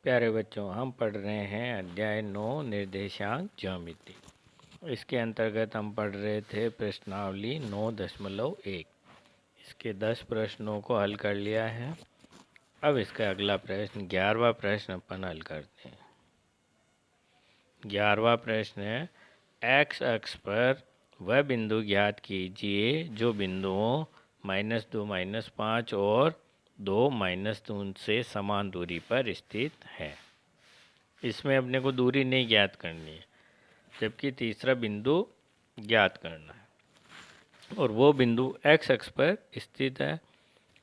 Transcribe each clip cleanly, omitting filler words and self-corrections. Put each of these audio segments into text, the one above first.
प्यारे बच्चों, हम पढ़ रहे हैं अध्याय 9 निर्देशांक ज्यामिति। इसके अंतर्गत हम पढ़ रहे थे प्रश्नावली 9.1। इसके 10 प्रश्नों को हल कर लिया है। अब इसका अगला प्रश्न 11वां प्रश्न अपन हल करते हैं। 11वां प्रश्न है, x अक्ष पर वह बिंदु ज्ञात कीजिए जो बिंदुओं -2, -5 और 2, -3 से समान दूरी पर स्थित है। इसमें अपने को दूरी नहीं ज्ञात करनी है, जबकि तीसरा बिंदु ज्ञात करना है और वो बिंदु x अक्ष पर स्थित है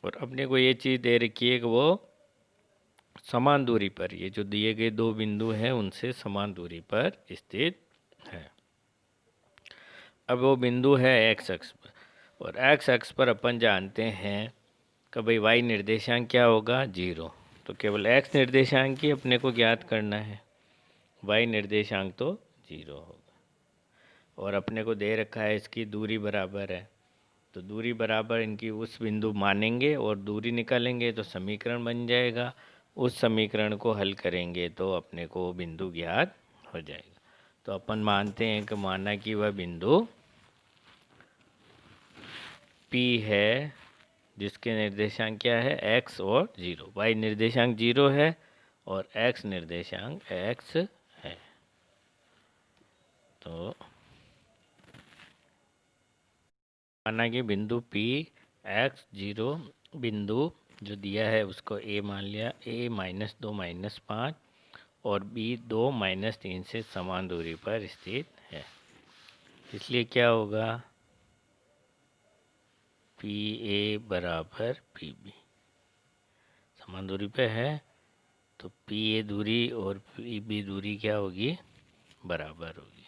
और अपने को ये चीज़ दे रखी है कि वो समान दूरी पर, ये जो दिए गए दो बिंदु हैं उनसे समान दूरी पर स्थित है। अब वो बिंदु है x अक्ष पर और x अक्ष पर अपन जानते हैं कि भाई y निर्देशांक क्या होगा, 0। तो केवल x निर्देशांक ही अपने को ज्ञात करना है, y निर्देशांक तो 0 होगा। और अपने को दे रखा है इसकी दूरी बराबर है, तो दूरी बराबर इनकी उस बिंदु मानेंगे और दूरी निकालेंगे तो समीकरण बन जाएगा। उस समीकरण को हल करेंगे तो अपने को बिंदु ज्ञात हो जाएगा। तो अपन मानते हैं कि माना कि वह बिंदु P है जिसके निर्देशांक क्या है, x और 0। y निर्देशांक 0 है और x निर्देशांक x है। तो माना कि बिंदु P x 0 बिंदु जो दिया है उसको a मान लिया, a -2 -5 और b 2 -3 से समान दूरी पर स्थित है। इसलिए क्या होगा, PA बराबर PB समान दूरी पे है, तो PA दूरी और PB दूरी क्या होगी, बराबर होगी।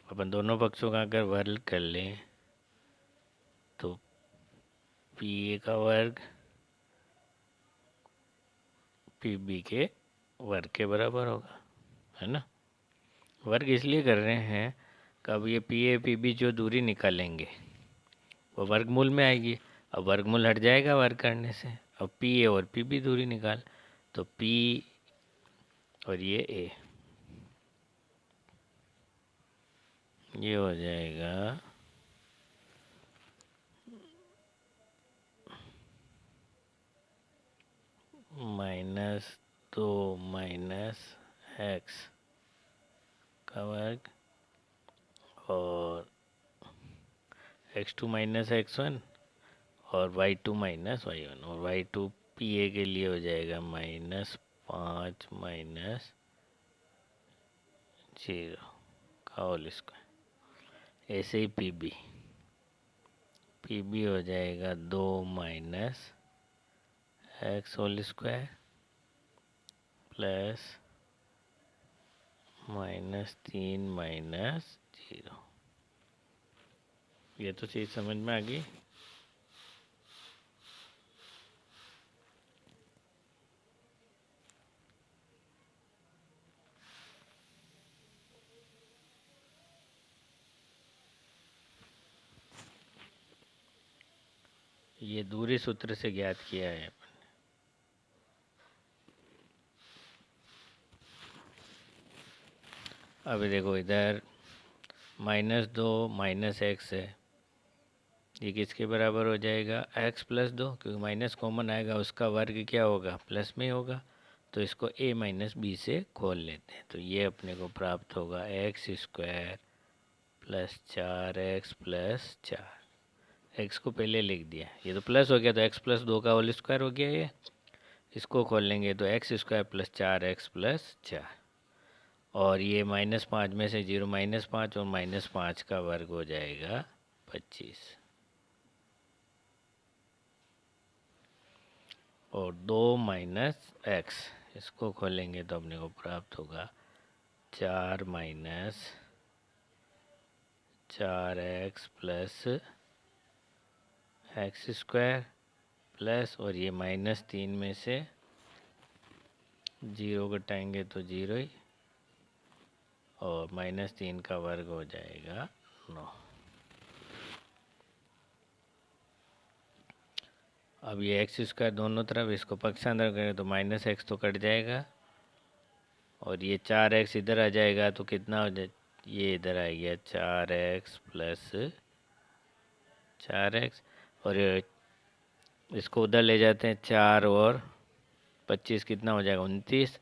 अपन दोनों पक्षों का अगर वर्ग कर लें तो PA का वर्ग PB के वर्ग के बराबर होगा, है ना। वर्ग इसलिए कर रहे हैं कि अब ये PA PB जो दूरी निकालेंगे वो वर्गमूल में आएगी। अब वर्गमूल हट जाएगा वर्ग करने से। अब PA और PB दूरी निकाल, तो P और ये A, ये हो जाएगा -2 -x का वर्ग और x2 -x1 और y2 -y1 और y2 PA के लिए हो जाएगा -5 -0 का होल स्क्वायर। ऐसे ही PB हो जाएगा 2 -x होल स्क्वायर प्लस -3 -0। ये तो चीज़ समझ में आ गई। ये दूरी सूत्र से ज्ञात किया है अपन। अब देखो इधर -2 -x है, ये किसके बराबर हो जाएगा, x + 2, क्योंकि माइनस कॉमन आएगा उसका वर्ग क्या होगा, प्लस में होगा। तो इसको a - b से खोल लेते हैं, तो ये अपने को प्राप्त होगा x² + 4x + 4। x को पहले लिख दिया, ये तो प्लस हो गया तो x + 2 का होल स्क्वायर हो गया। ये इसको खोल लेंगे तो x² + 4x + 4 और ये -5 में से 0 -5 और -5 का वर्ग हो जाएगा 25 और 2 - x, इसको खोलेंगे तो अपने को प्राप्त होगा 4 - 4x + x² प्लस और ये -3 में से 0 घटाएंगे तो 0 ही और -3 का वर्ग हो जाएगा 9। अब ये x² दोनों तरफ, इसको पक्षांतर करें तो -x तो कट जाएगा और ये 4x इधर आ जाएगा तो कितना हो जाए, ये इधर आ गया 4x प्लस 4x, और इसको उधर ले जाते हैं, 4 और 25 कितना हो जाएगा 29,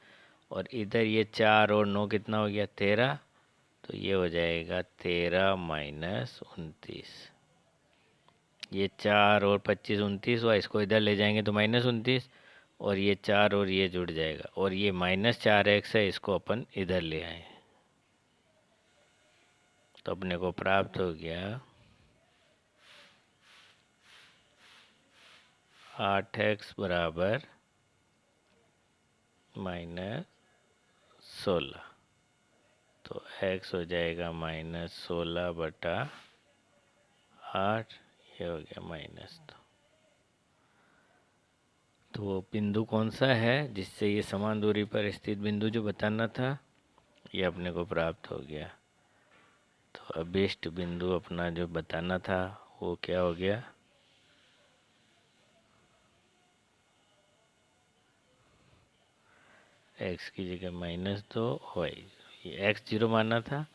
और इधर ये 4 और 9 कितना हो गया 13, तो ये हो जाएगा 13 माइनस 29। ये 4 और 25 29 हुआ, इसको इधर ले जाएंगे तो माइनस 29, और ये 4 और ये जुड़ जाएगा, और ये -4x है, इसको अपन इधर ले आए तो अपने को प्राप्त हो गया 8x बराबर -16, तो x हो जाएगा -16/8, ये हो गया -2। तो वो बिंदु कौन सा है जिससे ये समान दूरी पर स्थित बिंदु जो बताना था, ये अपने को प्राप्त हो गया। तो अभिष्ट बिंदु अपना जो बताना था वो क्या हो गया, x की जगह -2 y, ये x 0 माना था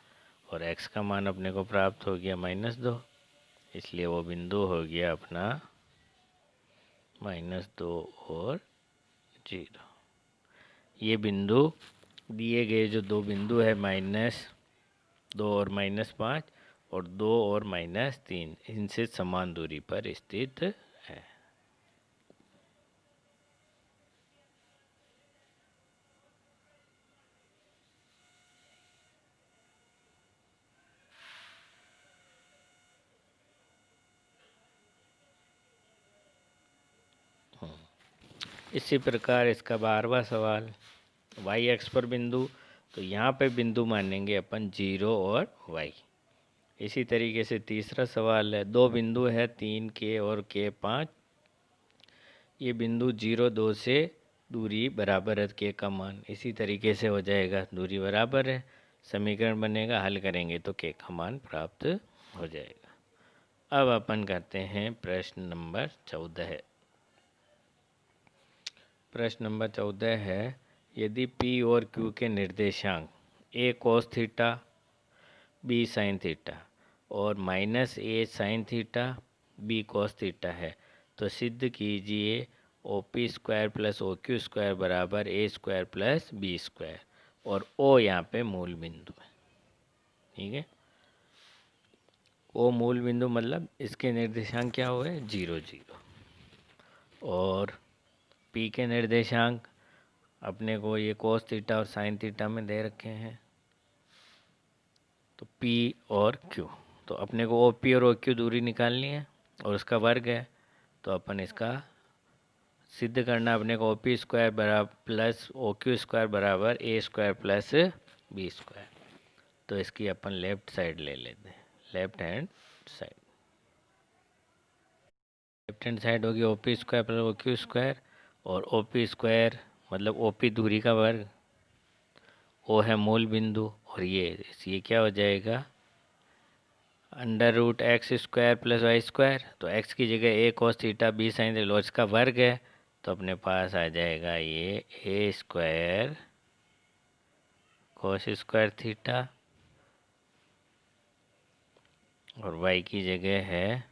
और x का मान अपने को प्राप्त हो गया -2, इसलिए वो बिंदु हो गया अपना -2 और 0। ये बिंदु दिए गए जो दो बिंदु है -2 और -5 और 2 और -3, इनसे समान दूरी पर स्थित है। इसी प्रकार इसका 12वां सवाल, वाई एक्स पर बिंदु, तो यहाँ पे बिंदु मानेंगे अपन 0 और y। इसी तरीके से तीसरा सवाल है, दो बिंदु है 3k और k5, ये बिंदु 0 2 से दूरी बराबर है k का मान, इसी तरीके से हो जाएगा, दूरी बराबर है, समीकरण बनेगा, हल करेंगे तो k का मान प्राप्त हो जाएगा। अब अपन करते हैं प्रश्न नंबर 14। प्रश्न नंबर 14 है, यदि P और Q के निर्देशांक a cos theta b sin theta और -a sin theta b cos theta है, तो सिद्ध कीजिए OP square plus OQ square बराबर a square plus b square, और O यहाँ पे मूल बिंदु है। ठीक है, O मूल बिंदु मतलब इसके निर्देशांक क्या हुए 0 0, और P के निर्देशांक अपने को ये cos थीटा और sin थीटा में दे रखे हैं, तो P और Q, तो अपने को OP और OQ दूरी निकालनी है और उसका वर्ग है, तो अपन इसका सिद्ध करना, अपने को OP स्क्वायर बराबर प्लस OQ स्क्वायर बराबर a square plus b square, तो इसकी अपन लेफ्ट साइड ले लेते हैं, लेफ्ट हैंड साइड होगी OP square plus OQ square, और OP स्क्वायर मतलब OP दूरी का वर्ग, O है मूल बिंदु, और ये क्या हो जाएगा √x square plus Y square, तो x की जगह a cos theta b sin theta, इसका वर्ग है, तो अपने पास आ जाएगा ये a square cos square theta, और y की जगह है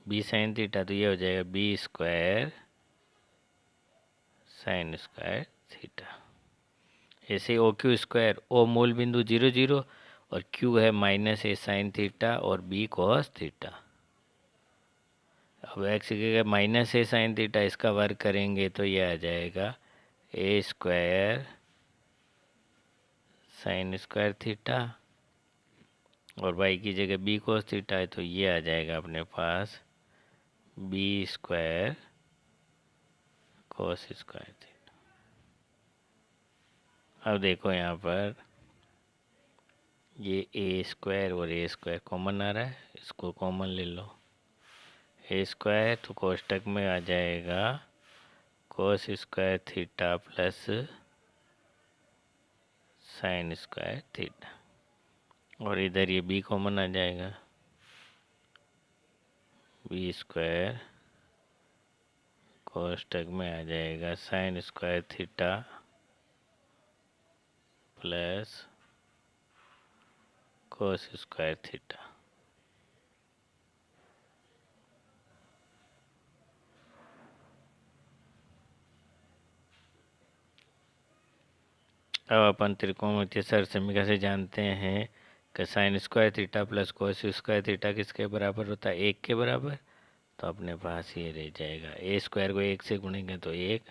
b sin थीटा, तो ये हो जाएगा b square sin square theta. ऐसे ओ क्यू स्क्वायर, ओ मूल बिंदु 0 0 और Q है -a sin थीटा और b cos थीटा। अब x की जगह -a sin थीटा, इसका वर्ग करेंगे तो ये आ जाएगा a square sin square theta, और y की जगह b cos थीटा है, तो ये आ जाएगा अपने पास b square cos square theta. अब देखो यहाँ पर ये a स्क्वायर और a स्क्वायर कॉमन आ रहा है, इसको कॉमन ले लो, a स्क्वायर तो कोष्टक में आ जाएगा cos square theta plus sin square theta, और इधर ये b कॉमन आ जाएगा, b स्क्वायर कोष्टक में आ जाएगा sin square theta plus cos square theta. अब अपन त्रिकोणमितीय सरल से जानते हैं कि sine square theta plus cos square theta किसके बराबर होता है? 1 के बराबर। तो अपने पास ये रह जाएगा, ए स्क्वायर को 1 से गुणेंगे तो 1,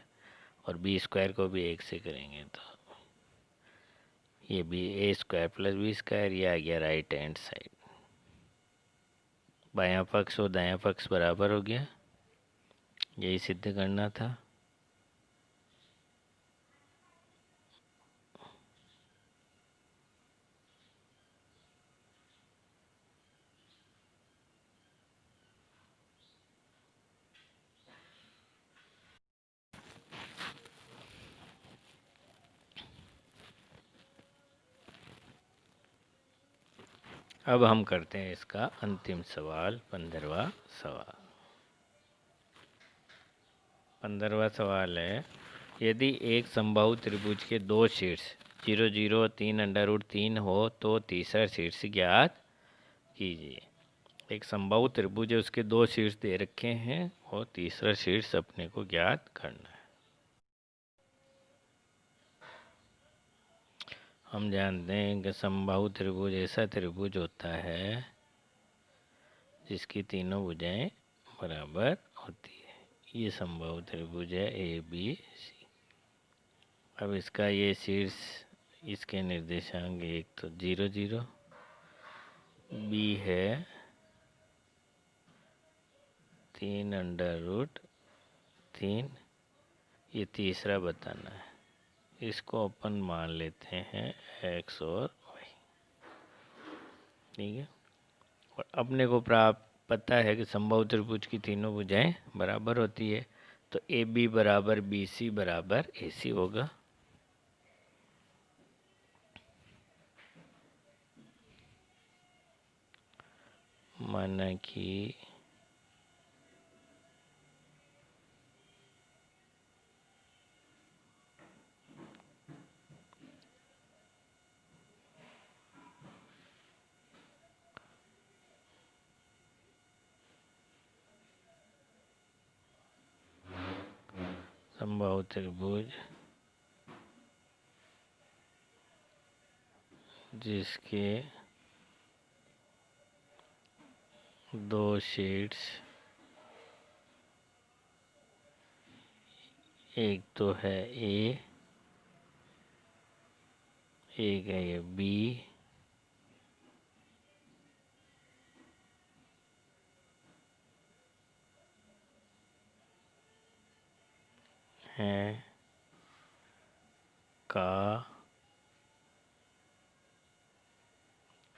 और बी स्क्वायर को भी 1 से करेंगे तो ये भी ए स्क्वायर प्लस बी स्क्वायर, ये आ गया राइट हैंड साइड। बायां पक्ष और दायां पक्ष बराबर हो गया, यही सिद्ध करना था। अब हम करते हैं इसका अंतिम सवाल, 15वां सवाल। 15वां सवाल है, यदि एक समबाहु त्रिभुज के दो शीर्ष 0 0 3 √3 हो तो तीसरा शीर्ष ज्ञात कीजिए। एक समबाहु त्रिभुज है, उसके दो शीर्ष दे रखे हैं और तीसरा शीर्ष अपने को ज्ञात करना है। हम जानते हैं कि समबाहु त्रिभुज ऐसा त्रिभुज होता है जिसकी तीनों भुजाएं बराबर होती है। ये समबाहु त्रिभुज है ए बी सी। अब इसका ये शीर्ष, इसके निर्देशांक एक तो 0 0, बी है 3 √3, ये तीसरा बताना है। इसको अपन मान लेते हैं x और y, ठीक है। और अपने को प्राप्त पता है कि समबाहु त्रिभुज की तीनों भुजाएं बराबर होती है, तो ए बी बराबर बी सी बराबर ए सी होगा। माना कि समबाहु त्रिभुज जिसके दो शीर्ष, एक तो है ए, एक है ये बी, है का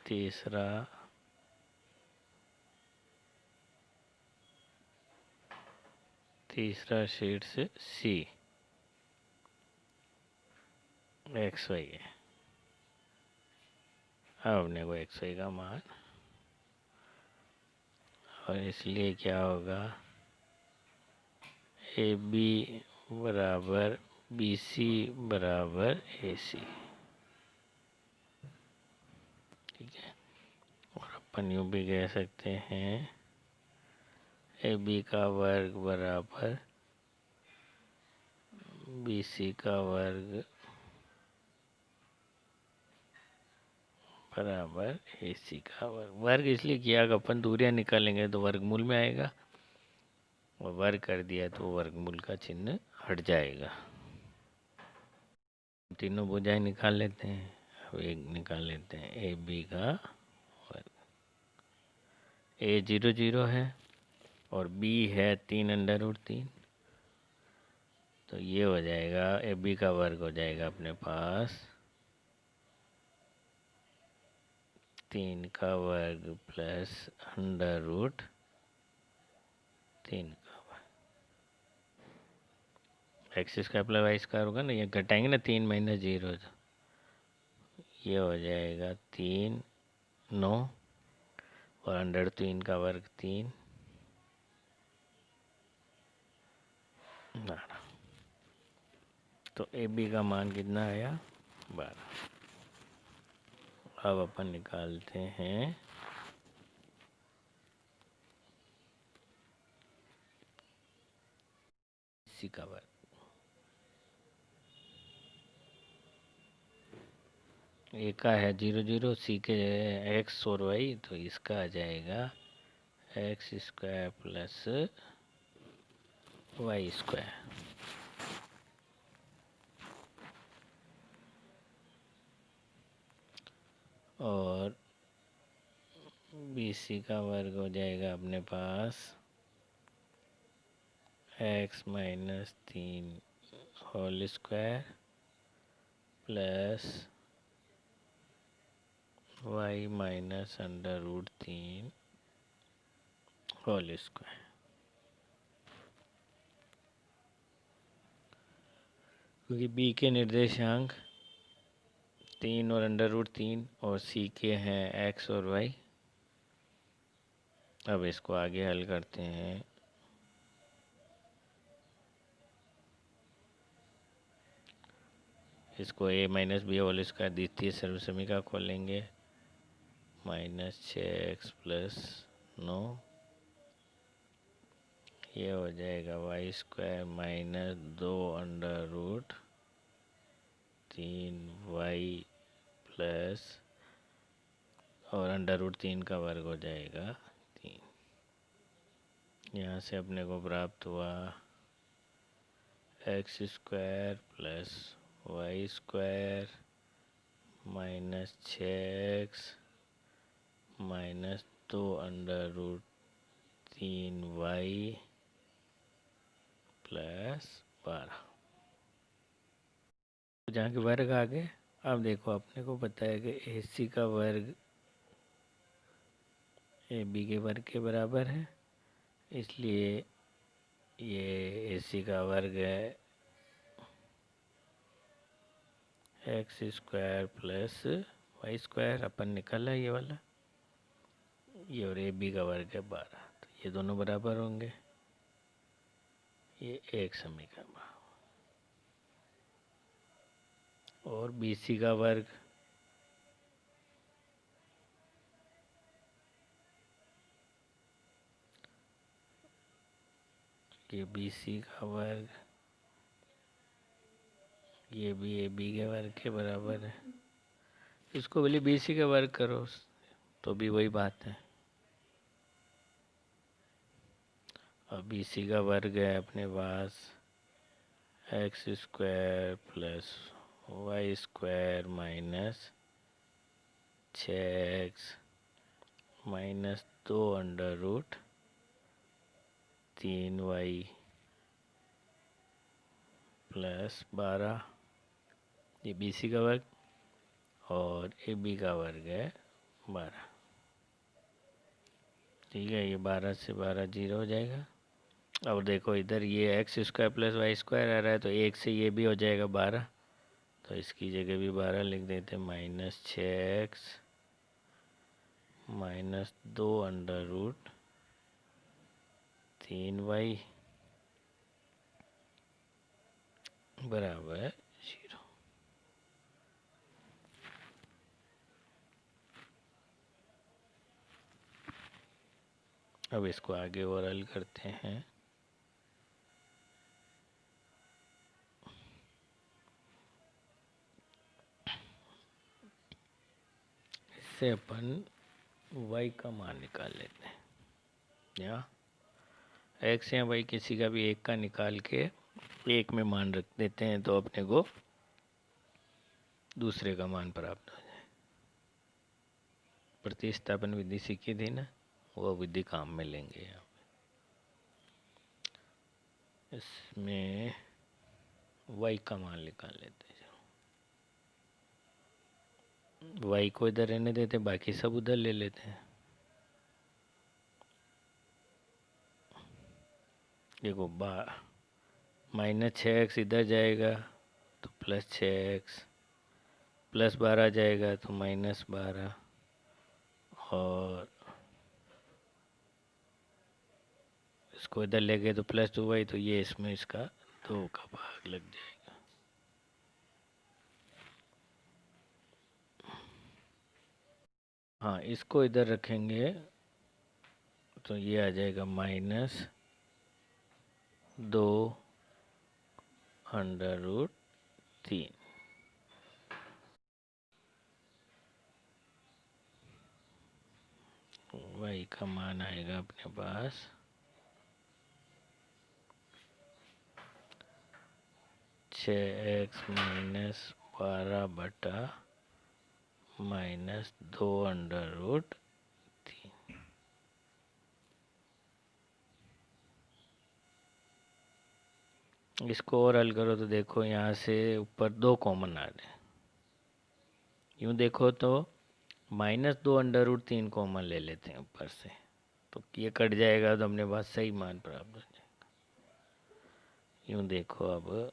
तीसरा शीर्ष सी एक्स वाई है। अब अपने को एक्स वाई का मान, और इसलिए क्या होगा, ए बी बराबर बी सी बराबर ए सी, ठीक है। और अपन यूँ भी कह सकते हैं ए बी का वर्ग बराबर बी सी का वर्ग बराबर ए सी का वर्ग। वर्ग इसलिए किया कि अपन दूरियां निकालेंगे तो वर्गमूल में आएगा, और वर्ग कर दिया तो वर्गमूल का चिन्ह हट जाएगा। तीनों भुजाएं निकाल लेते हैं। अब एक निकाल लेते हैं ए बी का वर्ग। ए 0 0 है और बी है 3 √3, तो ये हो जाएगा ए बी का वर्ग हो जाएगा अपने पास 3 का वर्ग प्लस √3 का वर्ग। X square plus Y square होगा ना, ये घटाएंगे ना 3 - 0, तो ये हो जाएगा 3 9, और √3 का वर्ग 3 12। तो ए बी का मान कितना आया? 12। अब अपन निकालते हैं सी का वर्ग। ए का है 0 0, सी के एक्स और वाई, तो इसका आ जाएगा x square plus Y square. और बी सी का वर्ग हो जाएगा अपने पास x minus 3 whole square plus y minus √3 whole square. क्योंकि बी के निर्देशांक 3 और √3 और सी के हैं एक्स और वाई। अब इसको आगे हल करते हैं। इसको a minus B whole square द्वितीय सर्वसमीका खोलेंगे, -6x प्लस 9, ये हो जाएगा Y square minus 2√3y plus और √3 का वर्ग हो जाएगा 3। यहाँ से अपने को प्राप्त हुआ X square plus Y square -6x minus 2√3y plus 12। जहाँ के वर्ग आ गए। अब देखो अपने को पता है कि ए सी का वर्ग ए बी के वर्ग के बराबर है, इसलिए ये ए सी का वर्ग है x square plus Y square. अपन निकाला ये वाला, ये और ए बी का वर्ग है 12, तो ये दोनों बराबर होंगे, ये एक समीकरण। और बी सी का वर्ग ये बी सी का वर्ग ये भी ए बी के वर्ग के बराबर है। इसको बोले बी सी का वर्ग करो तो भी वही बात है। अब बी सी का वर्ग है अपने पास x square plus Y square minus 6x minus 2√3y plus 12, ये बी सी का वर्ग, और ए बी का वर्ग है 12। ठीक है, ये 12 से 12 0 हो जाएगा। अब देखो इधर ये x square plus Y square आ रहा है, तो एक से ये भी हो जाएगा 12, तो इसकी जगह भी 12 लिख देते हैं। -6x माइनस 2√3y बराबर 0। अब इसको आगे और हल करते हैं। इससे अपन y का मान निकाल लेते हैं, या x या y किसी का भी एक का निकाल के एक में मान रख देते हैं, तो अपने को दूसरे का मान प्राप्त हो जाए। प्रतिस्थापन विधि सीखी थी ना, वो विधि काम में लेंगे यहाँ पे। इसमें y का मान निकाल लेते हैं। y को इधर रहने देते हैं, बाकी सब उधर ले लेते हैं। देखो -6x इधर जाएगा तो +6x, प्लस 12 जाएगा तो -12, और इसको इधर ले गए तो +2y, तो ये इसमें इसका 2 का भाग लग जाएगा। हाँ, इसको इधर रखेंगे तो ये आ जाएगा -2√3। y का मान आएगा अपने पास 6x -12/-2√3। इसको और हल करो तो देखो यहाँ से ऊपर 2 कॉमन आ रहे हैं। यूँ देखो तो -2√3 कॉमन ले लेते हैं ऊपर से, तो ये कट जाएगा तो अपने पास सही मान प्राप्त हो जाएगा। यूँ देखो अब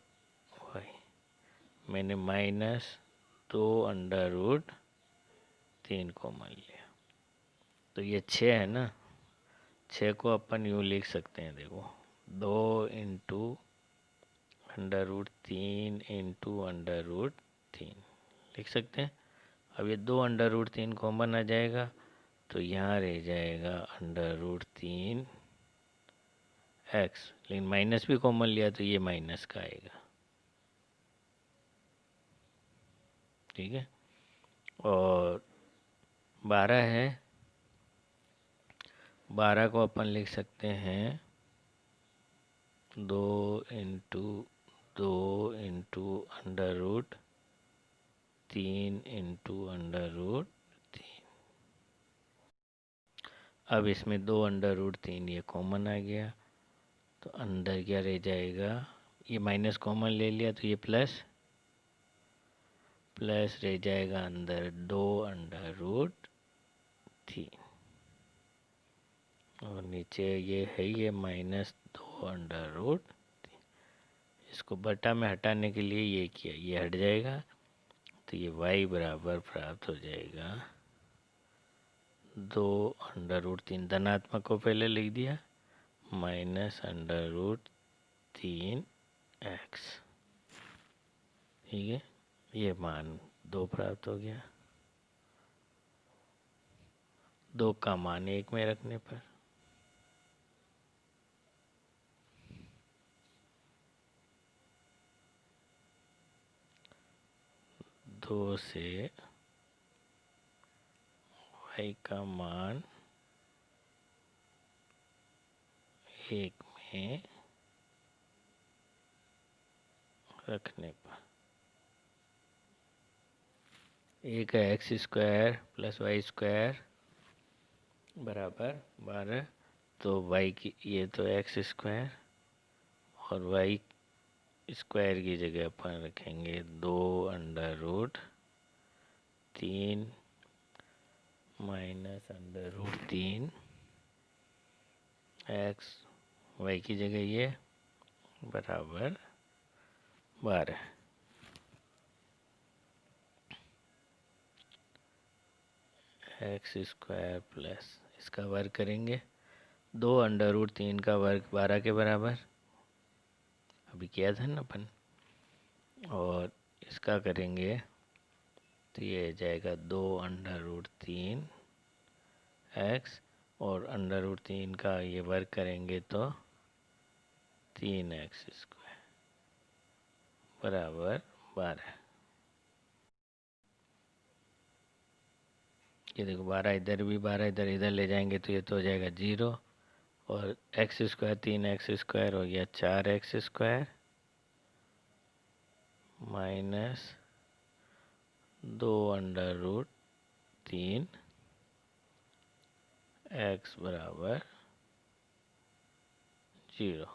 भाई मैंने -2√3 कॉमन लिया, तो ये 6 है ना। 6 को अपन यूँ लिख सकते हैं, देखो 2 × √3 × √3 लिख सकते हैं। अब ये 2 √3 कॉमन आ जाएगा तो यहाँ रह जाएगा √3x, लेकिन माइनस भी कॉमन लिया तो ये माइनस का आएगा। ठीक है, और 12 है, 12 को अपन लिख सकते हैं 2 × 2 × √3 × √3। अब इसमें 2 √3 ये कॉमन आ गया, तो अंदर क्या रह जाएगा, ये माइनस कॉमन ले लिया तो ये प्लस रह जाएगा अंदर 2 √3, और नीचे ये है ये -2 √3। इसको बटा में हटाने के लिए ये किया, ये हट जाएगा तो ये y बराबर प्राप्त हो जाएगा 2 √3, धनात्मक को पहले लिख दिया, -√3x। ठीक है, ये मान 2 प्राप्त हो गया। 2 का मान 1 में रखने पर 2 से y का मान 1 में रखने पर 1 है x² + y² बराबर 12, तो y की ये तो x² और y² की जगह अपन रखेंगे 2 √3 -√3 x, y की जगह ये बराबर 12। x² प्लस इसका वर्ग करेंगे, 2 √3 का वर्ग 12 के बराबर, अभी किया था ना अपन, और इसका करेंगे तो ये जाएगा 2 √3 x, और √3 का ये वर्ग करेंगे तो 3x² बराबर 12। ये देखो 12 इधर भी, 12 इधर ले जाएंगे तो ये तो हो जाएगा 0, और x² 3x² हो गया 4x² माइनस 2 √3 x बराबर 0।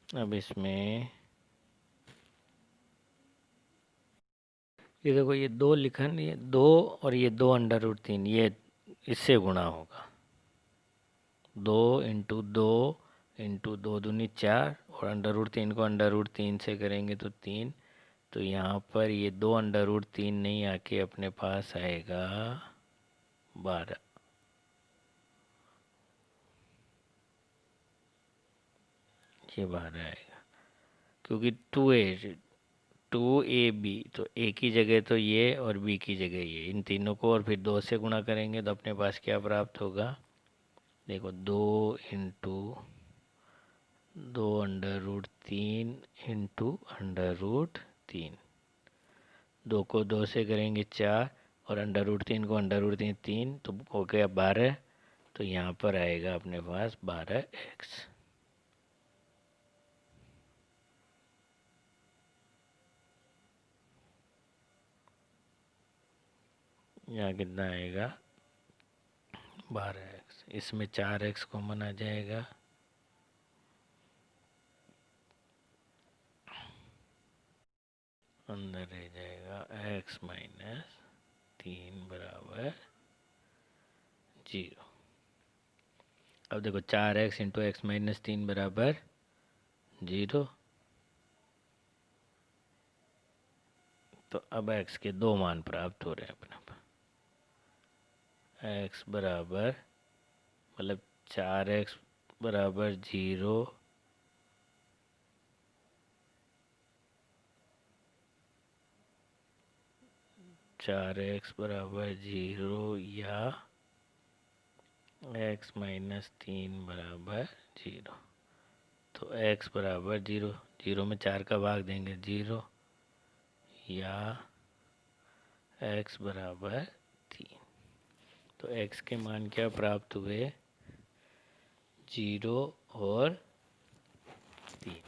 अब इसमें ये देखो, ये 2 लिखन, ये 2 और ये 2 √3, ये इससे गुणा होगा, 2 × 2 × 2 दूनी 4, और √3 को √3 से करेंगे तो 3, तो यहाँ पर ये 2 √3 नहीं आके अपने पास आएगा 12। ये 12 आएगा, क्योंकि 2 है 2ab, तो ए की जगह तो ये और बी की जगह ये, इन तीनों को और फिर 2 से गुणा करेंगे तो अपने पास क्या प्राप्त होगा। देखो 2 × 2 √3 × 3, 2 को 2 से करेंगे 4, और √3 को √3 3, तो हो गया 12। तो यहाँ पर आएगा अपने पास 12x। यहाँ कितना आएगा 12x, इसमें 4x कॉमन आ जाएगा, अंदर रह जाएगा x - 3 = 0। अब देखो 4x × x - 3 = 0। तो अब x के 2 मान प्राप्त हो रहे हैं अपने पास। x बराबर, मतलब 4x = 0, 4x = 0 या x - 3 = 0। तो x बराबर 0, 0 में 4 का भाग देंगे 0, या x बराबर 3। तो x के मान क्या प्राप्त हुए, 0 और 3।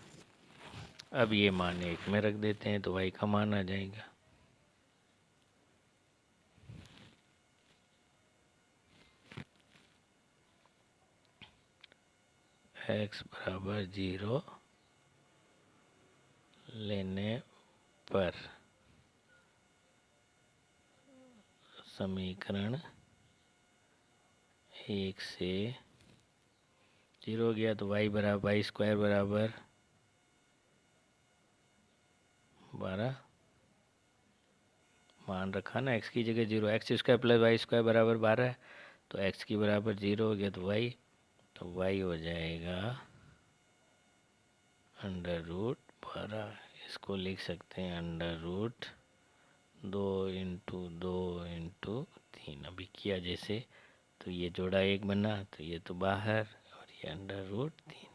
अब ये मान 1 में रख देते हैं तो y का मान आ जाएगा। x बराबर 0 लेने पर समीकरण 1 से 0 हो गया, तो y बराबर y² बराबर 12, मान रखा ना x की जगह 0, x² + y² बराबर 12 है, तो x की बराबर 0 हो गया, तो y हो जाएगा √12। इसको लिख सकते हैं √2 × 2 × 3, अभी किया जैसे, तो ये जोड़ा 1 बना, तो ये तो बाहर, और ये √3।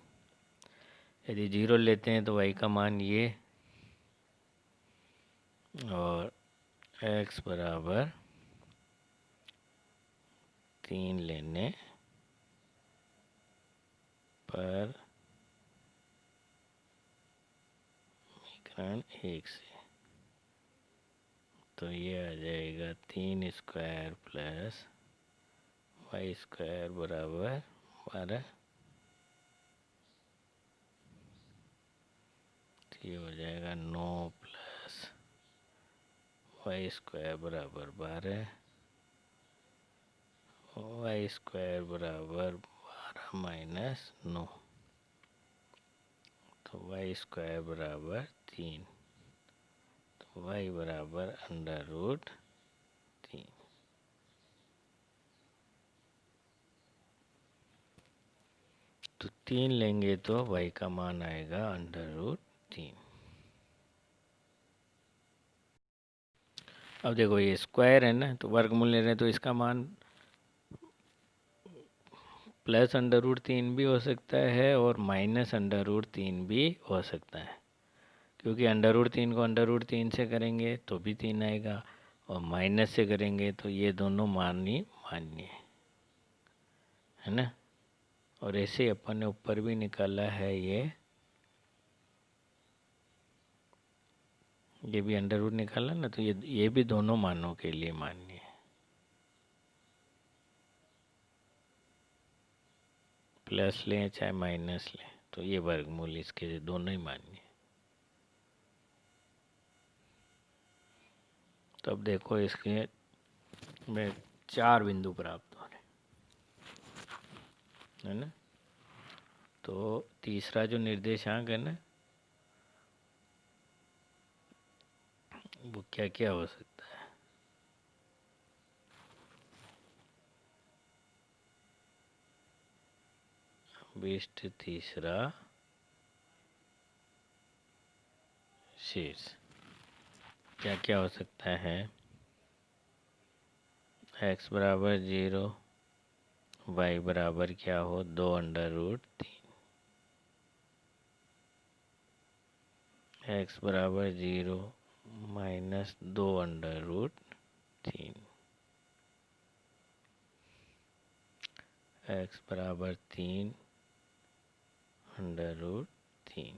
यदि 0 लेते हैं तो y का मान ये, और x बराबर 3 लेने पर समीकरण 1 से, तो ये आ जाएगा 3² + y² बराबर 12। तो ये हो जाएगा 9 + y² बराबर 12, y² बराबर 12 - 9, तो y² बराबर 3, तो y बराबर √3। तो 3 लेंगे तो y का मान आएगा √3। अब देखो ये स्क्वायर है ना, तो वर्गमूल ले रहे हैं, तो इसका मान +√3 भी हो सकता है और -√3 भी हो सकता है, क्योंकि √3 को √3 से करेंगे तो भी 3 आएगा, और माइनस से करेंगे तो ये दोनों मान ही मान्य है ना। और ऐसे अपन ने ऊपर भी निकाला है, ये भी √ निकाला ना, तो ये भी दोनों मानों के लिए मान्य है। प्लस लें चाहे माइनस लें, तो ये वर्गमूल इसके दोनों ही मान्य है। तो अब देखो इसके में 4 बिंदु प्राप्त हो रहे है ना। तो तीसरा जो निर्देशांक है ना, वो क्या क्या हो सकता है। अभिष्ट तीसरा शीर्ष, क्या क्या हो सकता है? x बराबर 0, y बराबर क्या हो 2√3, x बराबर 0 माइनस 2√3, x बराबर 3√3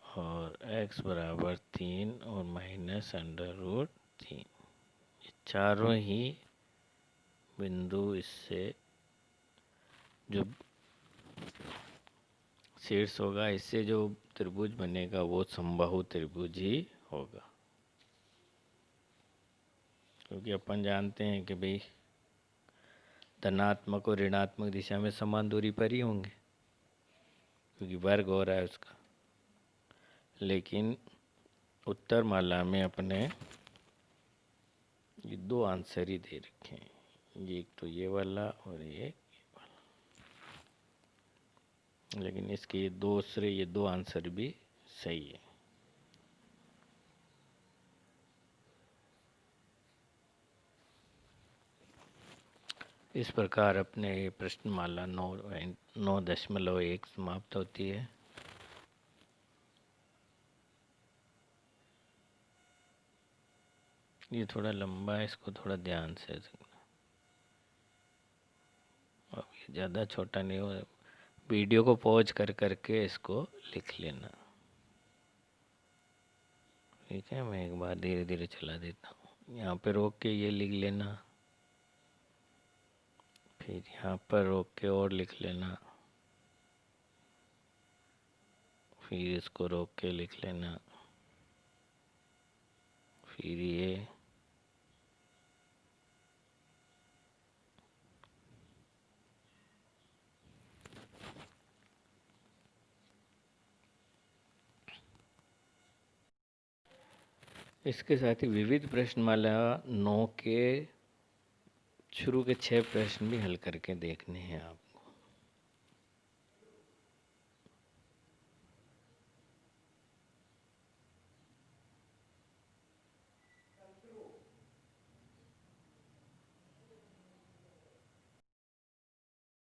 और x बराबर 3 और माइनस √3। ये चारों ही बिंदु इससे जो शीर्ष होगा, इससे जो त्रिभुज बनेगा वो समबाहु त्रिभुज ही होगा। क्योंकि अपन जानते हैं कि भाई धनात्मक और ऋणात्मक दिशा में समान दूरी पर ही होंगे, क्योंकि वर्ग हो रहा है उसका। लेकिन उत्तर माला में अपने ये दो आंसर ही दे रखे हैं, ये एक तो ये वाला और ये वाला। लेकिन इसके ये दो आंसर भी सही है। इस प्रकार अपने ये प्रश्नमाला 9.1 समाप्त होती है। ये थोड़ा लंबा है, इसको थोड़ा ध्यान से देखना। अब ये ज़्यादा छोटा नहीं हो, वीडियो को पॉज कर करके इसको लिख लेना। ठीक है, मैं एक बार धीरे धीरे चला देता हूँ। यहाँ पे रोक के ये लिख लेना, फिर यहाँ पर रोक के और लिख लेना, फिर इसको रोक के लिख लेना, फिर ये, इसके साथ ही विविध प्रश्नमाला 9 के शुरू के 6 प्रश्न भी हल करके देखने हैं आप।